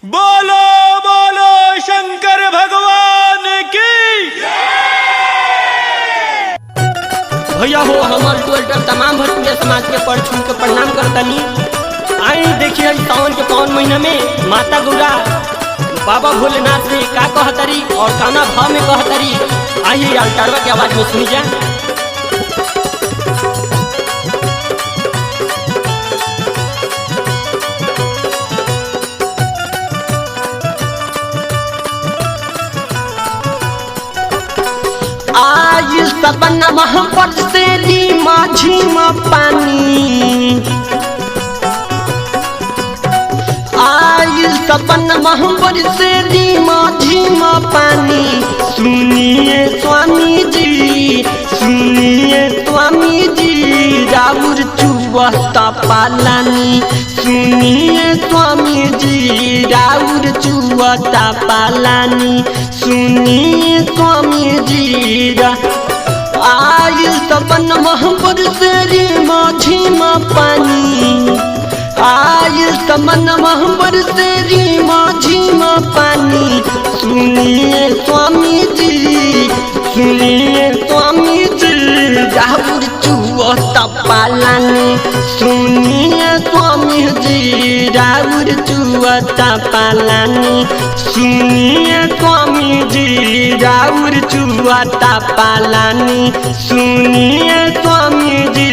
बोलो बोलो शंकर भगवान की। भैया हो हमार ट्विटर तमाम भोजपुरी समाज के पर छू के प्रणाम करतनी। आई देखिए सावन के कौन महीना में माता गौरा बाबा भोलेनाथ से का कहतरी और काना भाव में कहतरी। आइए अल्टारवा की आवाज में सुनी जा। आई सबन महापर से दी माझी पानी, आई सबन महापर से दी माझी पानी। सुनिए स्वामी जी, सुनिए स्वामी जी, राउर चुवता पालानी। सुनिए स्वामी जी, राउर चुवता पालानी। सुनिए स्वामी जी, आई सबन महापर से दी माझी पानी, आई समन महापर से दी माझी पानी। सुनिए स्वामी जी, सुनिए स्वामी जी, राउर चुवता पालानी। सुनिए स्वामी जी, राउर चुवता पालानी। सुनिए स्वामी जी, राउर चुवता पालानी। सुनिए स्वामी जी,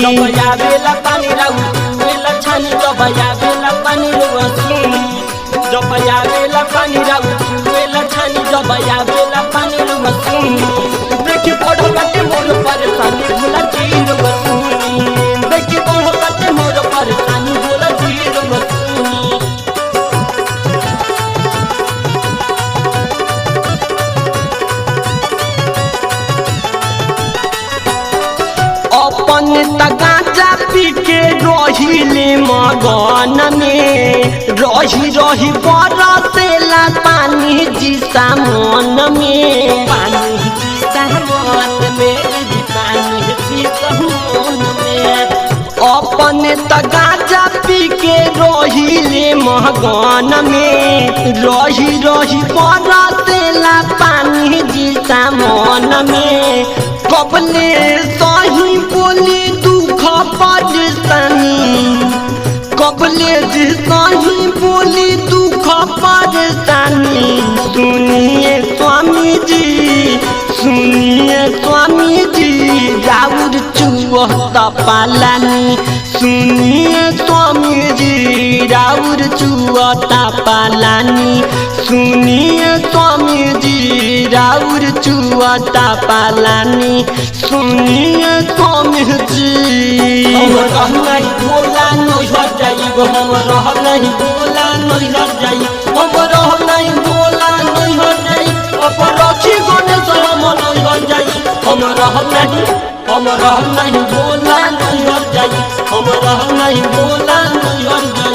जबया बेला पानी राउर बेला छानी, जबया बेला पानी रुआ सुनी, जबया बेला पानी राउर बेला छानी, जबया बेला पानी रुआ सुनी। देखी पढ़ो काटे मोर परेशानी भोला जी रुआ सुनी, देखी पढ़ो काटे मोर परेशानी भोला जी रुआ सुनी। अपन तगाजा पी के रहिले मगन में, रही रही बरसेला पानी जी सामन में, पानी जी सामन में, पानी जी सामन में। अपन तगाजा पी के रहिले मगन में, रही रही बरसेला पानी जी सामन में। कबले सही बोली दुख परेशानी, कबले जी सही बोली दुख परेशानी। सुनिए स्वामी जी, सुनिए स्वामी जी, राउर चुवता पालानी। सुनिए स्वामी जी, राउर चुवता पालानी। सुनिए स्वामी जी, राउर चुवता पालानी। सुनिए स्वामी जी, हम रह नहीं बोला नहीं हट जाई, हम रह नहीं बोला नहीं हट जाई, हम रह नहीं बोला नहीं हट जाई, अपन रखी गणेश हम नहीं हट जाई। हम रह नहीं बोला नहीं हट जाई, हम रह नहीं बोला नहीं हट जाई।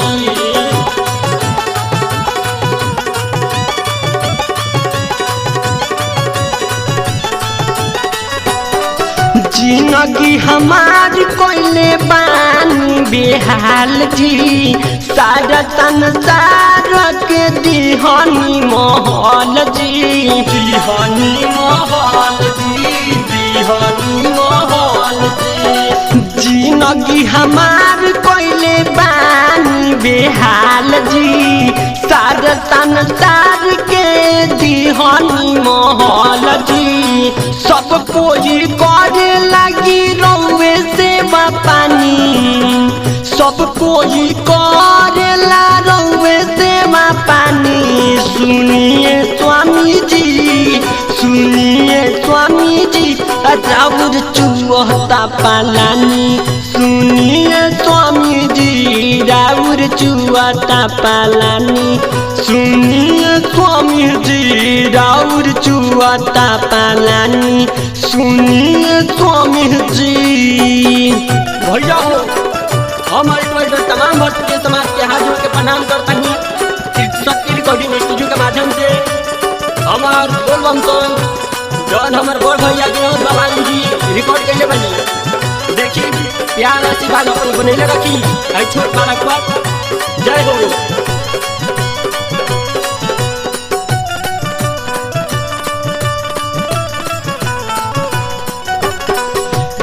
जिंदगी हमार कोइले बानी बेहाल जी, सारा संसार के दिहानी महल जी, दिहानी महल जी, दिहानी महल जी। जिंदगी हमार कोइले बानी बेहाल जी, सारा संसार के दिहानी महल जी। सब कोई करे लगी रौवे से पानी, सब कोई करेला रौवे से पानी। सुनिए स्वामी जी, सुनिए स्वामी जी, राउर चुवता पालानी। सुनिए स्वामी जी, राउर चुवता पालानी। सुनिए स्वामी जी, राउर चुवता पालानी। सुनिए स्वामी जी। भैया हो हमारे तमाम भोजपुरी समाज के हाथ जोड़ के प्रणाम करता हूँ। शक्ति रिकॉर्डिंग स्टूडियो के माध्यम से हमार बोलबम सॉन्ग जौन हमार बड़ भैया विनोद बाबा जी रिकॉर्ड कैले बनी। देखिए प्यार आशीर्वाद अपन बनैले रखी। छोट बालक जय हो।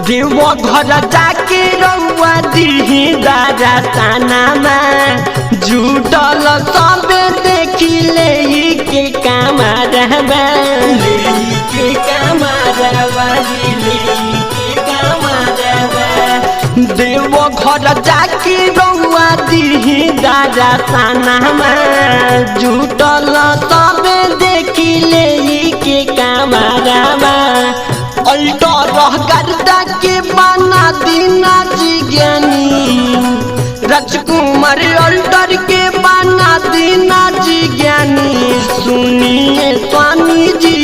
देव घर जाके रउआ दिही दादा तानामा जुटल सबे देखी ले के कामरवा के कामरवा के कामरवा देव घर जाके रउआ दिही दादा तानामा जुटल सबे देखी ले के कामरवा अल्टो रह करदा के बना दीना जिज्ञानी राजकुमार अल्टर के बना दीना जिज्ञानी सुनिए स्वामी जी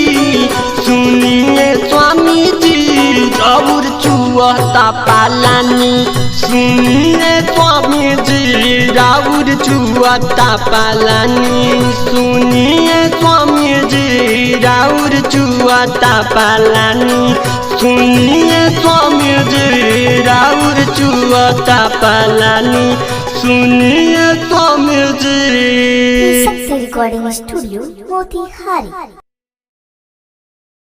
राउर चुअता पालानी सुनिए स्वामी जी राउर चुअता पालानी सुनिए स्वामी जी राउर चुअता पालानी सुनिए स्वामी जी राउर चुअता पालानी सुनिए स्वामी जी शक्ति रिकॉर्डिंग स्टूडियो मोतिहारी।